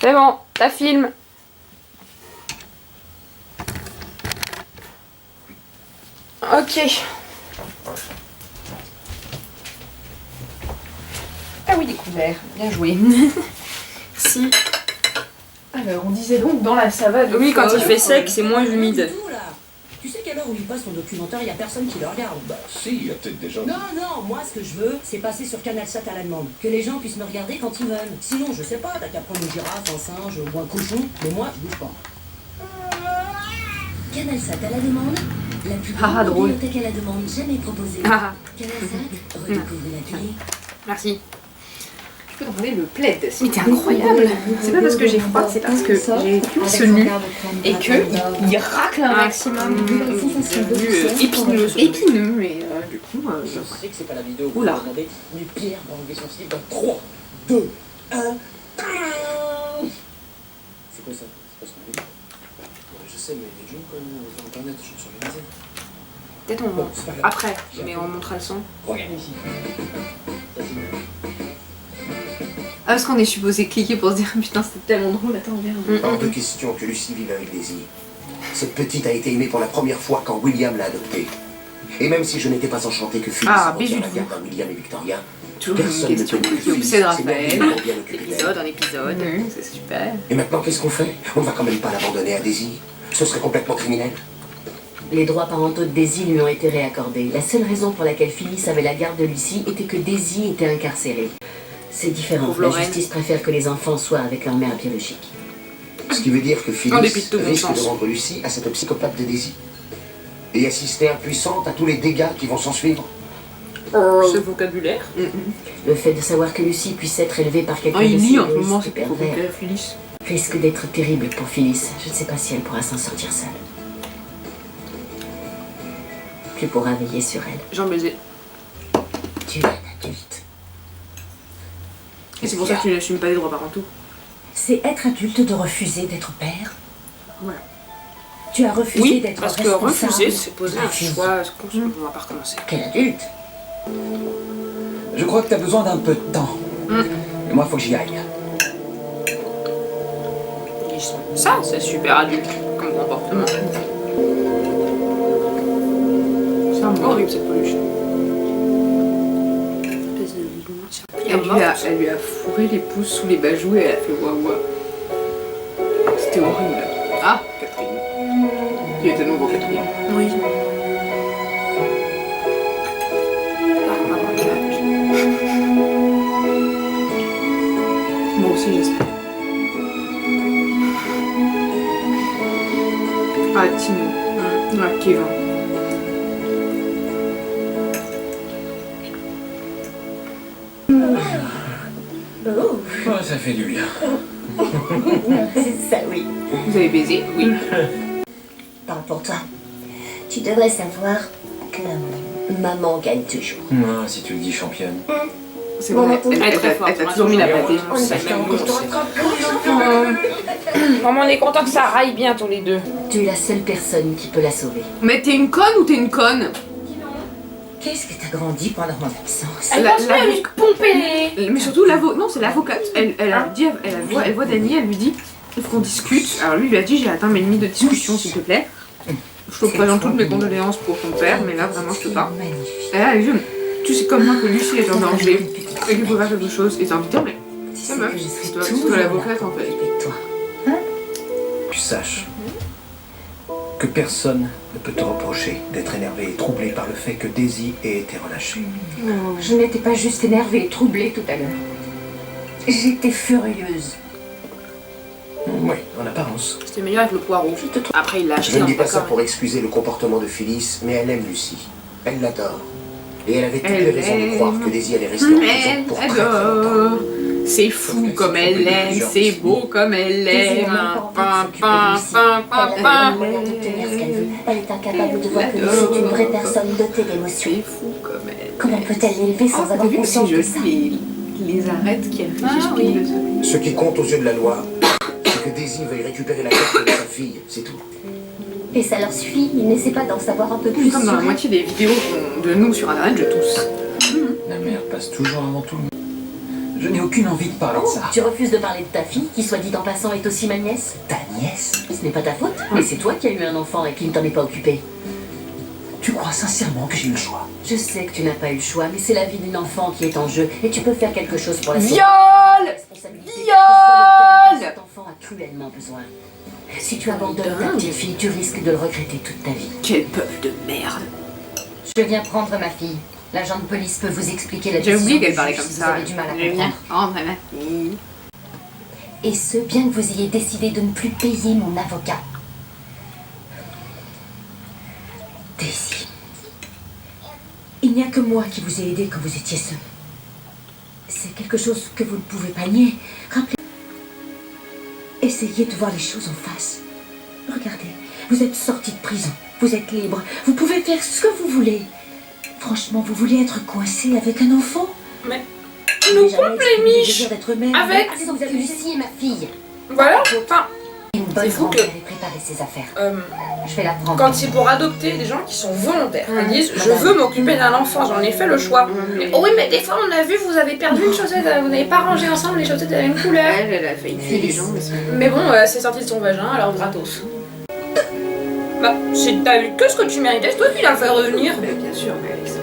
C'est bon, ça filme. Ok. Ah oui, découvert. Bien joué. Si. Alors, on disait donc dans la savane. Oui, quand il fait sec, c'est moins humide. Tu sais qu'à l'heure où il passe son documentaire, il n'y a personne qui le regarde. Bah si, il y a peut-être des gens... Non, moi ce que je veux, c'est passer sur CanalSat à la demande. Que les gens puissent me regarder quand ils veulent. Sinon, je sais pas, t'as qu'à prendre une girafe, un singe ou un cochon, mais moi, je bouge pas. CanalSat à la demande, la plus grande bibliothèque à la demande jamais proposée. CanalSat, redécouvrez la télé. Merci. Je peux demander le plaid. Mais t'es incroyable. C'est pas parce que j'ai froid, c'est parce que j'ai cuisse nue et que il racle un maximum. Épineux. Épineux, mais du coup. Je sais que c'est pas la vidéo que Oula. vous demandez, mais Pierre va enlever son slip dans 3, 2, 1. C'est quoi ça? C'est pas ce qu'on dit? Je sais, mais les gens, quand même, sur internet, je me suis organisé. Peut-être on montre après, mais on montrera le son. Regarde ici. Ça, c'est Ah, parce qu'on est supposé cliquer pour se dire putain, c'était tellement drôle. Attends, regarde. Hors de question que Lucie vive avec Daisy. Cette petite a été aimée pour la première fois quand William l'a adoptée. Et même si je n'étais pas enchanté que Phyllis bisous la de garde à William et Victoria, Toujours une personne ne question peut dire que qui Phyllis obsède s'est Raphaël. merveilleusement bien occupée d'elle. Épisode en épisode, c'est super. Et maintenant, qu'est-ce qu'on fait? On ne va quand même pas l'abandonner à Daisy. Ce serait complètement criminel. Les droits parentaux de Daisy lui ont été réaccordés. La seule raison pour laquelle Phyllis avait la garde de Lucie était que Daisy était incarcérée. C'est différent. Pauvre La Lorraine. justice préfère que les enfants soient avec leur mère biologique. Ce qui veut dire que En Phyllis dépit de tout bon risque de sens. rendre Lucie à cette psychopathe de Daisy. Et assister impuissante à tous les dégâts qui vont s'en suivre. Ce vocabulaire. Le fait de savoir que Lucie puisse être élevée par quelqu'un Ah, il de lit en ce égoïste moment, et c'est pervers vocabulaire, Phyllis. risque d'être terrible pour Phyllis. Je ne sais pas si elle pourra s'en sortir seule. Tu pourras veiller sur elle. Jean baiser. Tu es un adulte. Et c'est pour ça que tu n'assumes pas les droits parentaux. C'est être adulte de refuser d'être père. Voilà. Tu as refusé Oui, d'être parce que responsable. refuser, c'est poser un Refuse. choix conscient. On va pas recommencer. Quel adulte? Je crois que t'as besoin d'un peu de temps. Et moi, faut que j'y aille. Ça, c'est super adulte comme comportement. C'est horrible cette peluche. Espèce de limite. Elle lui a fourré les pouces sous les bajoux et elle a fait ouah ouah. C'était horrible. Ah, Catherine. Il était nouveau Catherine. Oui. Là, on va voir l'image. Moi aussi, j'espère. Ah, Tino. Ouais, Kevin. Ouais, ça fait du bien. C'est ça, oui. Vous avez baisé? Oui. Parle pour toi. Tu devrais savoir que maman gagne toujours. Ah, si tu le dis, championne. C'est vrai. Elle t'a toujours mis la pâtée. On est C'est même encore Maman, on est content que ça raille bien tous les deux. Tu es la seule personne qui peut la sauver. Mais t'es une conne ou t'es une conne? Qu'est-ce que t'as grandi pendant mon absence? Elle La- pense la- à lui pomper les... Mais surtout l'avocate. Non, c'est l'avocate. Elle a dit, elle voit Dany, elle lui dit il faut qu'on discute. Alors lui il lui a dit j'ai atteint mes limites de discussion s'il te plaît. Je te présente toutes mes condoléances pour ton père, mais là vraiment je peux pas. Magnifique. Et là elle dit tu sais comme moi que Lucie est en danger et qu'il faut faire quelque chose. Et t'as envie de dire mais Tu ça sais meuf, que je c'est serai toi toujours l'avocate là en fait. avec toi. Tu saches que personne ne peut te reprocher d'être énervé et troublé par le fait que Daisy ait été relâchée. Je n'étais pas juste énervée et troublée tout à l'heure. J'étais furieuse. Oui, en apparence. C'était meilleur avec le poireau. Après il l'a Je acheté ne en dis pas ça d'accord. pour excuser le comportement de Phyllis, mais elle aime Lucie. Elle l'adore. Et elle avait toutes Elle les raisons de l'aime. croire que Daisy allait rester en prison pour très très longtemps. adore. C'est fou comme elle l'aime, c'est beau comme elle l'aime. Elle est incapable de voir que Lucie est une vraie personne dotée d'émotions. C'est fou comme elle. Comment peut-elle l'élever sans T'as avoir vu que conscience c'est de joli ça? les arêtes qui réfléchissent pile de ça. Ce qui compte aux yeux de la loi, c'est que Daisy veuille récupérer la carte de sa fille, c'est tout. Et ça leur suffit, ils n'essaient pas d'en savoir un peu plus Comme sur dans la elle. moitié des vidéos de nous sur internet, je tousse. La mère passe toujours avant tout le monde. Je n'ai aucune envie de parler de ça. Tu refuses de parler de ta fille, qui soit dit en passant est aussi ma nièce? Ta nièce? Ce n'est pas ta faute, mais c'est toi qui as eu un enfant et qui ne t'en est pas occupé. Tu crois sincèrement que j'ai eu le choix? Je sais que tu n'as pas eu le choix, mais c'est la vie d'une enfant qui est en jeu et tu peux faire quelque chose pour la sauver. Viol! Responsabilité. Viol! Cet enfant a cruellement besoin. Si tu abandonnes ta petite fille, tu risques de le regretter toute ta vie. Quel peuple de merde! Je viens prendre ma fille. L'agent de police peut vous expliquer la J'ai décision oublié qu'elle du parlait juge comme si ça. Vous avez du mal à Je viens comprendre. prendre ma fille. Et ce, bien que vous ayez décidé de ne plus payer mon avocat. Daisy. Il n'y a que moi qui vous ai aidé quand vous étiez seul. C'est quelque chose que vous ne pouvez pas nier. Rappelez. Essayez de voir les choses en face. Regardez, vous êtes sorti de prison. Vous êtes libre. Vous pouvez faire ce que vous voulez. Franchement, vous voulez être coincé avec un enfant? Mais Nous polémiche avec- vous avez Lucie et ma fille. Voilà, enfin, Une bonne C'est fou que- grand-mère est préparée ses affaires. Je vais la prendre. quand c'est pour adopter des gens qui sont volontaires, ils disent je veux m'occuper d'un enfant, j'en ai fait le choix. Mais, oh oui, mais des fois on a vu, vous avez perdu une chaussette, vous n'avez pas rangé ensemble les chaussettes de la même couleur. Elle a failli tuer les gens, mais bon, c'est sorti de son vagin, alors gratos. Bah, t'as eu que ce que tu méritais, c'est toi qui l'as fait revenir. Mais bien sûr, mais avec ça,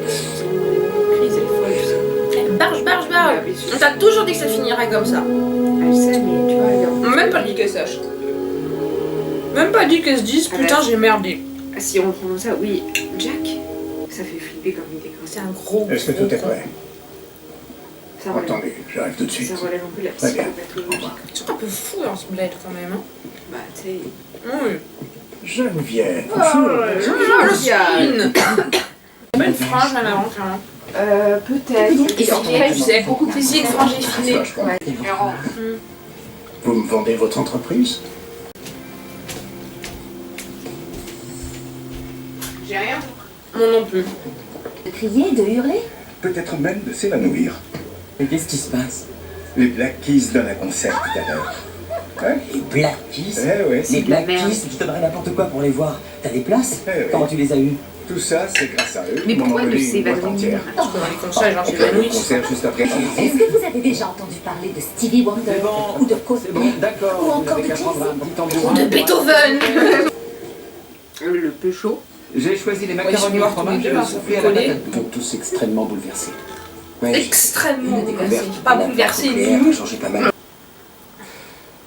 crise, elle est folle. Barge, barge, barge. On t'a toujours dit que ça finirait comme ça. Elle sait, mais tu vois, elle est On m'a même pas dit qu'elle sache. Même pas dit qu'elle se dise putain j'ai merdé. Si on prend ça, oui, Jack, ça fait flipper comme idée. C'est un gros. Est-ce que gros tout est con. prêt? Ça relève, Entendu, j'arrive tout de suite. ça relève un peu de la Très bien. psychopathologie. C'est un peu fou dans ce bled quand même. Hein. Bah, tu sais. Oui. Geneviève. Josine. Pas une frange même avant quand même. Peut-être. Et en tout cas, tu sais, beaucoup plus si une frange effilée. Ouais. Vous me vendez votre entreprise? J'ai rien. Moi non plus. De crier, de hurler? Peut-être même de s'évanouir. Mais qu'est-ce qui se passe? Les Black Keys donnent un concert tout à l'heure. Hein? Les Black Keys? Eh ouais, Les de la Black merde. Keys, tu donnerais n'importe quoi pour les voir. T'as des places? Eh ouais. Comment tu les as eues? Tout ça, c'est grâce à eux. Mais Ils m'ont pourquoi envolé de une boîte s'évanouir? entière. Parce que dans les concerts, genre On fait le j'évanouis. concert juste après. Est-ce que vous avez déjà entendu parler de Stevie Wonder ou de Coldplay? C'est bon, d'accord. Ou Vous encore n'avez de qu'à Jay-Z. prendre un petit tambourin. De Beethoven. Le peu chaud. J'ai choisi les ils sont macaronis au noirs tous fromage les deux, et le hein, soufflé à sont la collés. patate. Ils sont tous extrêmement bouleversés. Extrêmement Une bouleversé. découverte Pas de la bouleversé, plaque oculaire nul. a changé pas mal.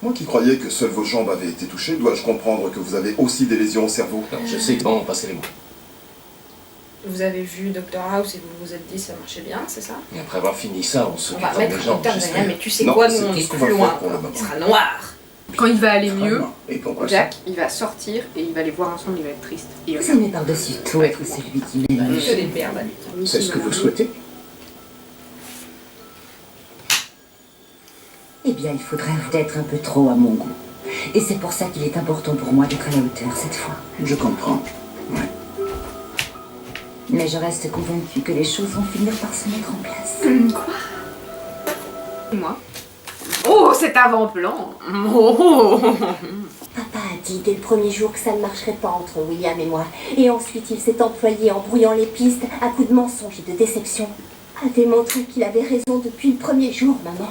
Moi qui croyais que seules vos jambes avaient été touchées, dois-je comprendre que vous avez aussi des lésions au cerveau? Je sais, bon, passez les mots. Vous avez vu Dr House et vous vous êtes dit ça marchait bien, c'est ça? Et après avoir fini ça, on On s'occupe va mettre des un gens. terme, j'espère. mais tu sais Non, quoi, c'est nous on tout est ce qu'on plus va loin. faire pour le moment. Il sera noir. Quand il va aller mieux, Et pourquoi Jack, il va sortir et il va les voir ensemble, il va être triste. Il va Vous aimez par-dessus tout être celui qui mène. que des merdes. ça? C'est ce que vous souhaitez? Eh bien, il faudrait être un peu trop à mon goût. Et c'est pour ça qu'il est important pour moi d'être à la hauteur cette fois. Je comprends. Mais je reste convaincue que les choses vont finir par se mettre en place. moi. Oh, cet avant-plan. Oh. Papa a dit dès le premier jour que ça ne marcherait pas entre William et moi. Et ensuite, il s'est employé en brouillant les pistes à coups de mensonges et de déceptions. A démontré qu'il avait raison depuis le premier jour, maman.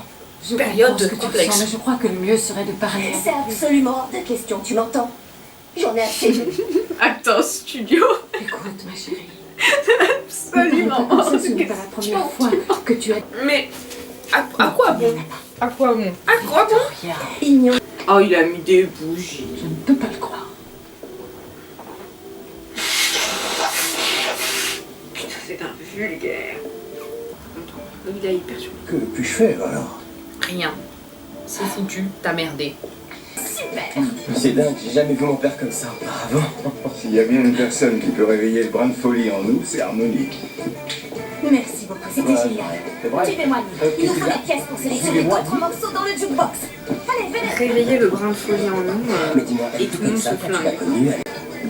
Je Période comprends ce de que tu complexe. ressens, mais je crois que le mieux serait de parler. C'est absolument hors de question, tu m'entends? J'en ai assez. Attends, studio. Écoute, ma chérie. Absolument. Comme ça, ce n'est pas la première fois que tu as... Mais à quoi bon? À quoi bon? À quoi bon? Rien. Il n'y en Oh, il a mis des bougies. Je ne peux pas le croire. Putain, c'est un vulgaire. Attends, il est hyper sûr. Que puis-je faire alors? Rien. C'est foutu, t'as merdé. C'est dingue, j'ai jamais vu mon père comme ça auparavant. S'il y a bien une personne qui peut réveiller le brin de folie en nous, c'est Harmonie. Merci beaucoup, c'était génial. C'est vrai? Suivez-moi, il nous faut des pièces pour sélectionner d'autres morceaux dans le jukebox. Allez, venez. Réveiller le brin de folie en nous. Mais dis-moi, Et elle tout tout le comme monde ça se quand tu l'as flingue. connue,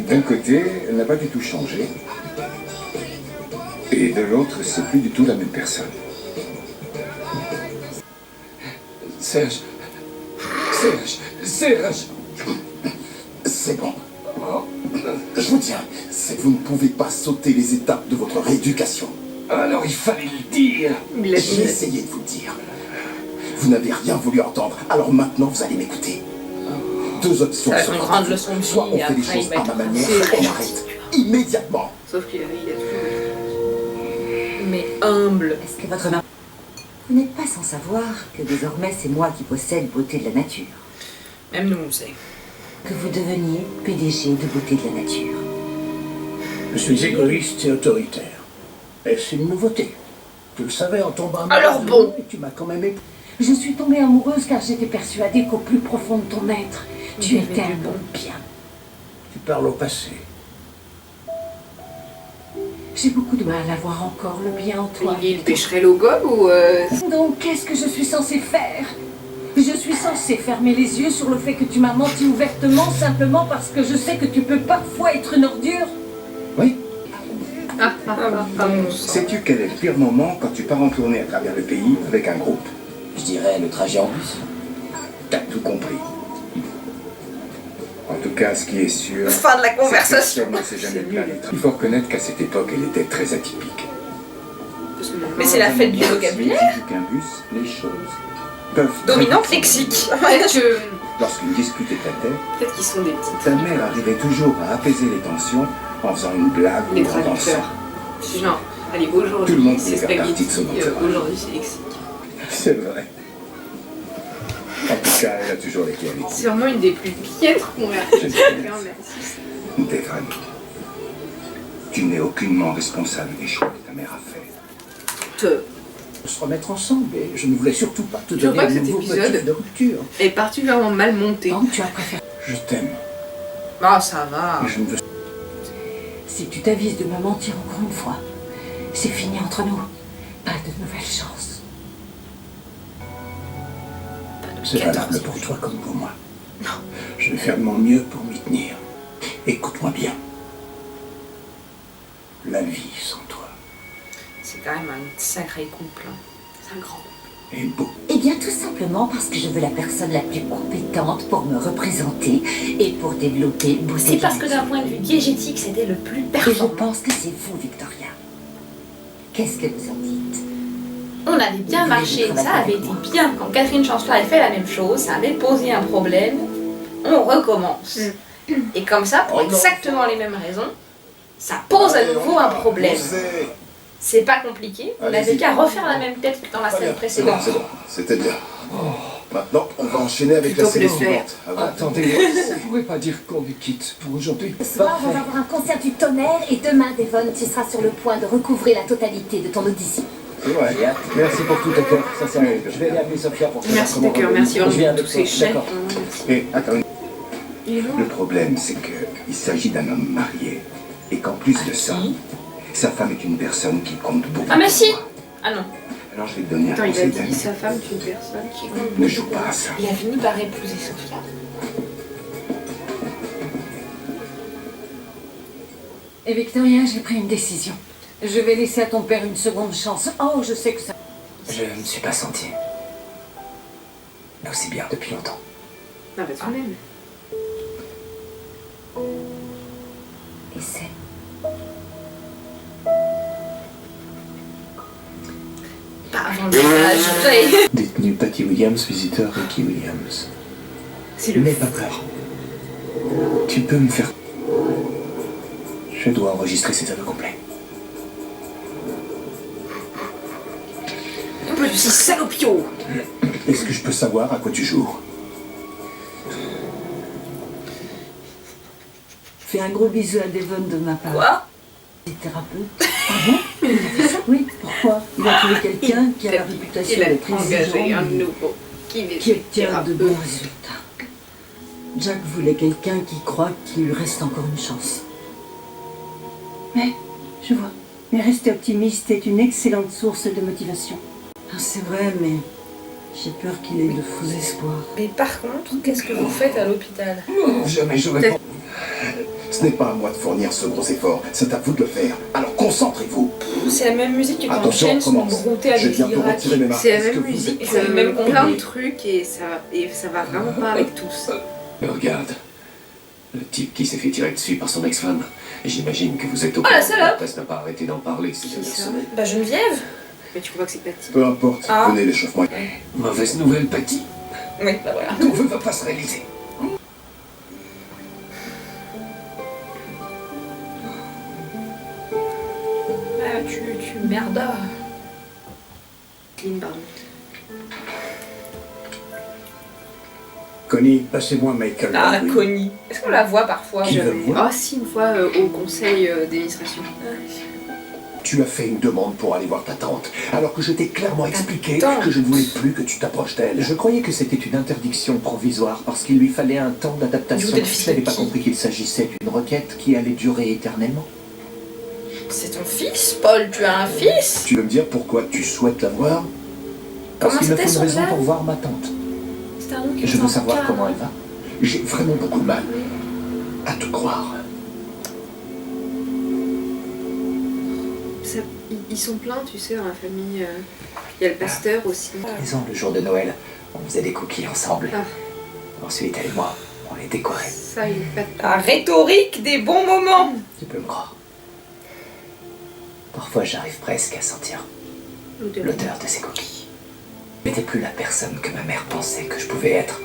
D'un côté, elle n'a pas du tout changé. Et de l'autre, c'est plus du tout la même personne. Serge. C'est bon. Je vous tiens, c'est que vous ne pouvez pas sauter les étapes de votre rééducation. Alors il fallait le dire. Il l'a J'ai dit. essayé de vous le dire. Vous n'avez rien voulu entendre, alors maintenant vous allez m'écouter. Deux options Ça va se être une grande présentent. leçon de Soit vie, on et fait les après, choses il va à être ma manière, rincé. on arrête. Immédiatement. Sauf qu'il a Mais humble. Est-ce que votre maman... Vous n'êtes pas sans savoir que désormais c'est moi qui possède Beauté de la Nature. Même nous, on le sait. Que vous deveniez PDG de Beauté de la Nature. Je suis égoïste et autoritaire. Et c'est une nouveauté. Tu le savais en tombant amoureux. Alors bon. Et tu m'as quand même épousé. Je suis tombée amoureuse car j'étais persuadée qu'au plus profond de ton être, tu étais un bon bien. Tu parles au passé. J'ai beaucoup de mal à voir encore le bien en toi. Il pêcherait l'eau gobe ou Donc qu'est-ce que je suis censée faire? Je suis censée fermer les yeux sur le fait que tu m'as menti ouvertement simplement parce que je sais que tu peux parfois être une ordure. Oui. Sais-tu quel est le pire moment quand tu pars en tournée à travers le pays avec un groupe? Je dirais le trajet en bus. T'as tout compris. En tout cas, ce qui est sûr... Fin de la conversation. c'est que personne ne s'est jamais plaint. Il faut reconnaître qu'à cette époque, elle était très atypique. Mais c'est la fête du vocabulaire. Qu'un bus, les choses peuvent... Dominante lexique. peut-être que Lorsqu'une dispute éclatait, peut-être qu'ils sont des petites. ta mère arrivait toujours à apaiser les tensions en faisant une blague Les ou en dansant. traducteurs. C'est genre, allez, Tout le aujourd'hui monde c'est voulait faire partie spaghetti, de ce monde. aujourd'hui c'est lexique. C'est vrai. En tout cas, elle a toujours les pieds à l'écoute. C'est vraiment une des plus piètres conversations. Merci. Devon, tu n'es aucunement responsable des choix que ta mère a fait. Se remettre ensemble et je ne voulais surtout pas te Je donner crois un que cet nouveau épisode- motif de rupture. Est particulièrement mal monté. Donc tu as préféré. Je t'aime. Ah, ça va. Et je ne veux... Si tu t'avises de me mentir encore une fois, c'est fini entre nous. Pas de nouvelles chances. C'est valable pour toi comme pour moi. Non. Je vais faire de mon mieux pour m'y tenir. Écoute-moi bien. La vie sans toi C'est quand même un sacré couple. Hein. C'est un grand. est beau. Eh bien, tout simplement parce que je veux la personne la plus compétente pour me représenter et pour développer Beauté C'est de la parce que d'un Nature. point de vue diégétique, c'était le plus Et je performant. pense que c'est vous, Victoria. Qu'est-ce que vous en dites? On avait bien marché, ça avait été bien. Quand Catherine Chancellor avait fait la même chose, ça avait posé un problème, on recommence. Et comme ça, pour exactement les mêmes raisons, ça pose à nouveau un problème. C'est pas compliqué, on n'avait qu'à refaire la même tête que dans la scène C'est bon, précédente. c'est bon. C'était bien. Maintenant, on va enchaîner avec la Plutôt que série le faire. suivante. Avant. Attendez, vous ne pouvez pas dire qu'on les quitte pour aujourd'hui. Ce soir, on va avoir un concert du tonnerre et demain, Devon, tu seras sur le point de recouvrer la totalité de ton audition. C'est vrai. Merci pour tout, Tucker. Ça sert. Je vais aller appeler Sophia pour savoir Merci comment Tucker, on va- merci Je viens vraiment avec tous ces toi. chèques. D'accord. Et attends, le problème, c'est qu'il s'agit d'un homme marié. Et qu'en plus de ça, sa femme est une personne qui compte beaucoup. Ah mais si pour moi. Ah non, Alors je vais te donner un Attends, il a conseil dit d'ami. sa femme est une personne qui compte. Ne joue pas à ça. il a fini par épouser Sophia. Et Victoria, j'ai pris une décision. Je vais laisser à ton père une seconde chance. Oh, je sais que ça... Je ne me suis pas senti aussi bien depuis longtemps. Non, mais tout de même. Et c'est... Pas avant le mariage. Détenu Patty Williams, visiteur Ricky Williams. C'est le N'aie pas peur. Tu peux me faire... Je dois enregistrer ces aveux complets. Petit salopio. Est-ce que je peux savoir à quoi tu joues? Fais un gros bisou à Devon de ma part. Quoi? Il est thérapeute. Ah bon? Il a fait ça? Oui, pourquoi? Il a trouvé quelqu'un qui a la réputation Il a d'être engagé un exigeant, nouveau qui qui obtient de thérapeute. bons résultats. Jack voulait quelqu'un qui croit qu'il lui reste encore une chance. Mais, je vois. Mais rester optimiste est une excellente source de motivation. Ah, c'est vrai, mais j'ai peur qu'il ait de faux espoirs. Mais par contre, qu'est-ce que vous faites à l'hôpital? Jamais je réponds. Ce n'est pas à moi de fournir ce gros effort, c'est à vous de le faire. Alors concentrez-vous. C'est la même musique que quand Attention, Shane on sont commence. broutés Je avec viens pour l'Irak. retirer mes marques. C'est la Est-ce que même vous musique, êtes- c'est le même plein contenu. de trucs et ça va vraiment pas avec tous. Regarde. Le type qui s'est fait tirer dessus par son ex-femme. J'imagine que vous êtes au Ah, la courant. salope. La presse n'a pas arrêté d'en parler ces dernières ça semaines. Bah Geneviève. Mais tu crois pas que c'est Patty? Peu importe, Ah. venez l'échauffement. Mauvaise nouvelle, Patty. Oui, bah voilà. Ton vœu va pas se réaliser. Ah, tu merdes. Clean, pardon. Connie, passez-moi Michael. Ah, Baldwin. Connie. Est-ce qu'on la voit parfois? Qui veut me voir? Ah si, une fois au conseil d'administration. Tu as fait une demande pour aller voir ta tante, alors que je t'ai clairement expliqué Tante. que je ne voulais plus que tu t'approches d'elle. Je croyais que c'était une interdiction provisoire parce qu'il lui fallait un temps d'adaptation. Vous êtes le fils Je n'avais de pas qui? compris qu'il s'agissait d'une requête qui allait durer éternellement. C'est ton fils, Paul? Tu as un fils? Tu veux me dire pourquoi tu souhaites la voir? Parce Comment qu'il me c'était faut son une raison nom? pour voir ma tante. C'est un nom qui Je me veux semble savoir calme. comment elle va. J'ai vraiment beaucoup de mal à te croire. Ils sont pleins, tu sais, dans la famille. Il y a le pasteur aussi. Maison, le jour de Noël, on faisait des cookies ensemble. Ah. Ensuite, elle et moi, on les décorait. Ça, il est pas... La rhétorique des bons moments. Tu peux me croire. Parfois, j'arrive presque à sentir l'odeur de ces cookies. Je n'étais plus la personne que ma mère pensait que je pouvais être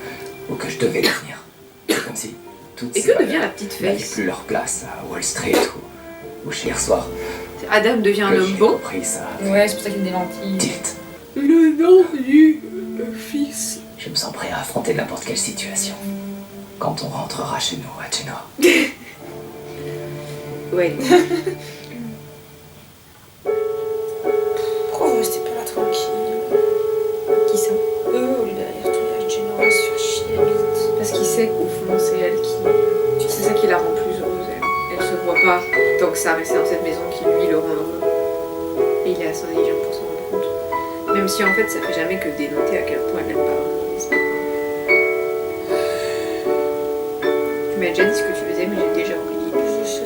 ou que je devais devenir. C'est comme si toutes Et ces que devient valeurs la petite n'avaient fesse? plus leur place à Wall Street ou chez hier soir. Adam devient un Que homme j'ai bon. compris ça. Ouais, c'est pour ça qu'il a des lentilles. Tilt. Le nom du fils. Je me sens prêt à affronter n'importe quelle situation. Quand on rentrera chez nous à Genoa. Ouais. Pourquoi vous restez pas là tranquille? Qui ça? Au lieu d'aller retourner à Genoa, se faire chier la bite. Parce qu'il sait qu'au fond, c'est elle qui... C'est ça qui la rend plus heureuse, elle. Elle se voit pas tant que ça rester dans cette maison qui, lui, le rend heureux. Et il est assez intelligent pour s'en rendre compte. Même si, en fait, ça fait jamais que dénoter à quel point elle l'aime pas vraiment. C'est pas grave. Tu m'as déjà dit ce que tu faisais, mais j'ai déjà oublié. Je sais.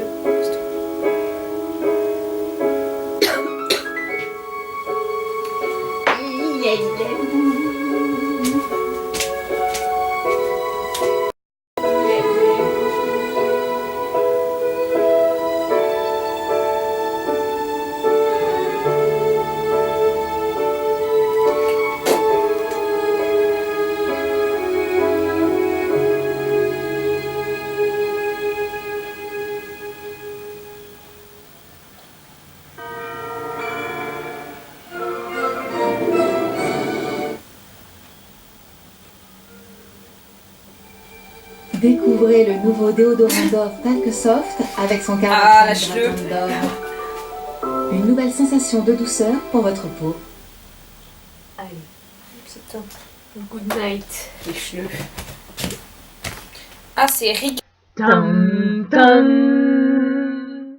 Découvrez le nouveau déodorant Dove Talc Soft avec son carbone Ah, lâche-le. Dove. Une nouvelle sensation de douceur pour votre peau. Allez, c'est top. Good night, les cheveux. Ah, c'est Rick. Tam, tam.